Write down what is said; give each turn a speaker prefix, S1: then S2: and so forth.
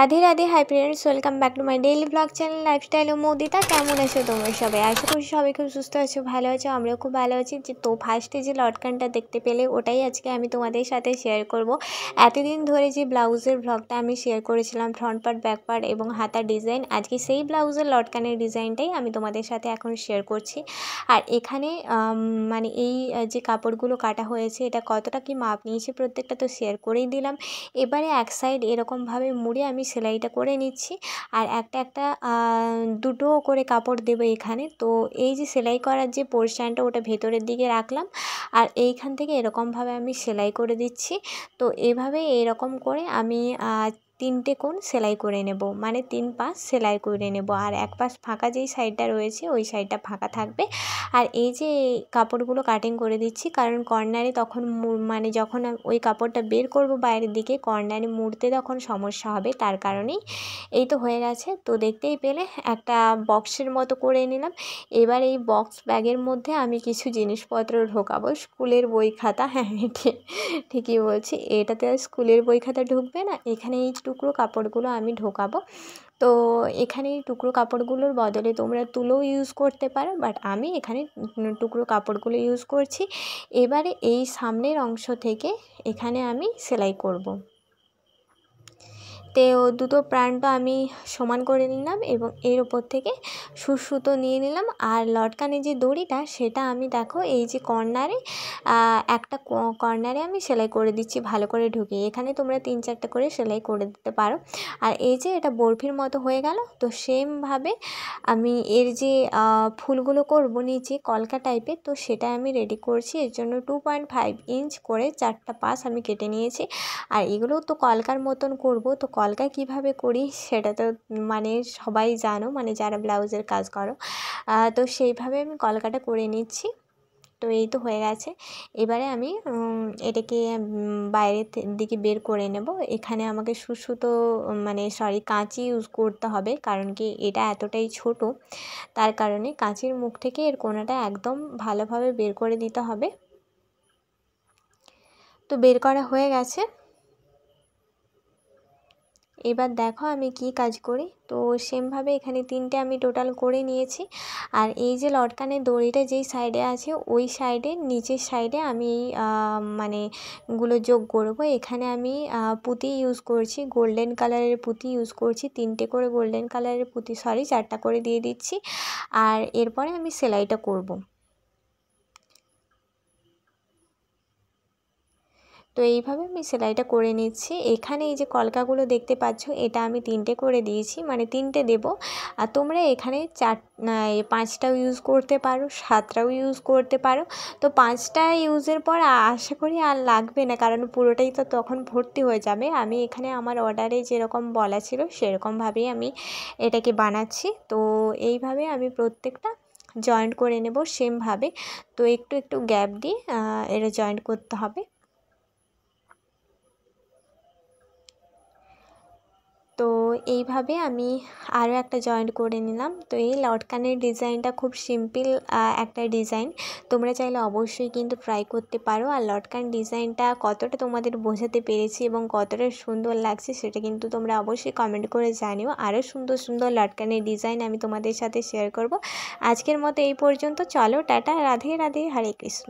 S1: Radhe Radhe, hi friends, welcome back to my daily blog channel lifestyle ও মৌদিতা। কেমন আছো তোমরা সবাই? আশা করছি সবাই খুব সুস্থ আছো, ভালো আছো। আমরাও খুব ভালো আছি। তো ফার্স্টে যে লটকানটা দেখতে পেলে ওটাই আজকে আমি তোমাদের সাথে শেয়ার করব। এতদিন ধরে যে ব্লাউজের ব্লগটা আমি শেয়ার করেছিলাম, ফ্রন্ট পার্ট, ব্যাক পার্ট এবং হাতার ডিজাইন, আজকে সেই ব্লাউজের লটকানের ডিজাইনটাই আমি তোমাদের সাথে এখন শেয়ার করছি। আর এখানে মানে এই যে কাপড়গুলো কাটা হয়েছে এটা কতটা কি মাপ নিয়েছে প্রত্যেকটা তো শেয়ার করেই দিলাম। এবারে এক সাইড এরকমভাবে মুড়ে আমি সেলাইটা করে নিচ্ছি। আর একটা দুটো করে কাপড় দেবো এখানে। তো এই যে সেলাই করার যে পোর্শনটা ওটা ভেতরের দিকে রাখলাম, আর এইখান থেকে এরকমভাবে আমি সেলাই করে দিচ্ছি। তো এভাবে এরকম করে আমি 3টে কোণ সেলাই করে নেব, মানে 3 পাশ সেলাই করে নেব। আর এক পাশ ফাঁকা যেই সাইডটা রয়েছে ওই সাইডটা ফাঁকা থাকবে। আর এই যে কাপড়গুলো কাটিং করে দিচ্ছি, কারণ কর্নারে তখন মানে যখন ওই কাপড়টা বের করব বাইরের দিকে, কর্নারে মুড়তে তখন সমস্যা হবে, তার কারণেই। এই তো হয়ে গেছে। তো দেখতেই পেলে একটা বক্সের মতো করে নিলাম। এবার এই বক্স ব্যাগের মধ্যে আমি কিছু জিনিসপত্র ঢোকাবো। স্কুলের বই খাতা, হ্যাঁ ঠিকই বলছি, এটাতে আর স্কুলের বই খাতা ঢুকবে না। এখানে এই টুকরো কাপড়গুলো আমি ঢোকাবো। তো এখানে এই টুকরো কাপড়গুলোর বদলে তোমরা তুলোও ইউজ করতে পারো, বাট আমি এখানে টুকরো কাপড়গুলো ইউজ করছি। এবারে এই সামনের অংশ থেকে এখানে আমি সেলাই করব। তো দুটো প্রান্ত আমি সমান করে নিলাম এবং এর ওপর থেকে সুতো নিয়ে নিলাম। আর লটকানে যে দড়িটা সেটা আমি দেখো এই যে কর্নারে একটা কর্নারে আমি সেলাই করে দিচ্ছি ভালো করে ঢুকিয়ে। এখানে তোমরা 3-4টা করে সেলাই করে দিতে পারো। আর এই যে এটা বরফির মতো হয়ে গেল। তো সেমভাবে আমি এর যে ফুলগুলো করব নিচে কলকা টাইপের, তো সেটা আমি রেডি করছি। এর জন্য 2.5 ইঞ্চ করে 4টা পাশ আমি কেটে নিয়েছি। আর এগুলোও তো কলকার মতন করব। তো কলকা কিভাবে করি সেটা তো মানে সবাই জানো, মানে যারা ব্লাউজের কাজ করো। তো সেইভাবে আমি কলকাটা করে নিচ্ছি। তো এই তো হয়ে গেছে। এবারে আমি এটাকে বাইরের দিকে বের করে নেব। এখানে আমাকে সুতো মানে কাঁচি ইউজ করতে হবে, কারণ কি এটা এতটাই ছোট, তার কারণে কাঁচির মুখ থেকে এর কোণাটা একদম ভালোভাবে বের করে দিতে হবে। তো বের করা হয়ে গেছে। এবার দেখো আমি কি কাজ করি। তো সেমভাবে এখানে 3টে আমি টোটাল করে নিয়েছি। আর এই যে লটকানের দড়িটা যেই সাইডে আছে ওই সাইডে নিচের সাইডে আমি মানে গুলো যোগ করব। এখানে আমি পুঁতি ইউজ করছি, গোল্ডেন কালারের পুঁতি ইউজ করছি। 3টে করে গোল্ডেন কালারের পুঁতি, 4টা করে দিয়ে দিচ্ছি। আর এরপরে আমি সেলাইটা করব। তো এইভাবে আমি সেলাইটা করে নিচ্ছি। এখানে এই যে কলকাগুলো দেখতে পাচ্ছ এটা আমি 3টে করে দিয়েছি, মানে 3টে দেব। আর তোমরা এখানে 5টাও ইউজ করতে পারো, 7টাও ইউজ করতে পারো। তো 5টা ইউজের পর আশা করি আর লাগবে না, কারণ পুরোটাই তো তখন ভর্তি হয়ে যাবে। আমি এখানে আমার অর্ডারে যেরকম বলা ছিল সেরকমভাবেই আমি এটাকে বানাচ্ছি। তো এইভাবে আমি প্রত্যেকটা জয়েন্ট করে নেব সেমভাবে। তো একটু একটু গ্যাপ দিয়ে এটা জয়েন্ট করতে হবে। তো এইভাবে আমি আরও একটা জয়েন্ট করে নিলাম। তো এই লটকানের ডিজাইনটা খুব সিম্পল একটা ডিজাইন, তোমরা চাইলে অবশ্যই কিন্তু ট্রাই করতে পারো। আর লটকান ডিজাইনটা কতটা তোমাদের বোঝাতে পেরেছি এবং কতটা সুন্দর লাগছে সেটা কিন্তু তোমরা অবশ্যই কমেন্ট করে জানিও। আরও সুন্দর সুন্দর লটকানের ডিজাইন আমি তোমাদের সাথে শেয়ার করব। আজকের মতো এই পর্যন্ত, চলো টাটা, রাধে রাধে, হরে কৃষ্ণ।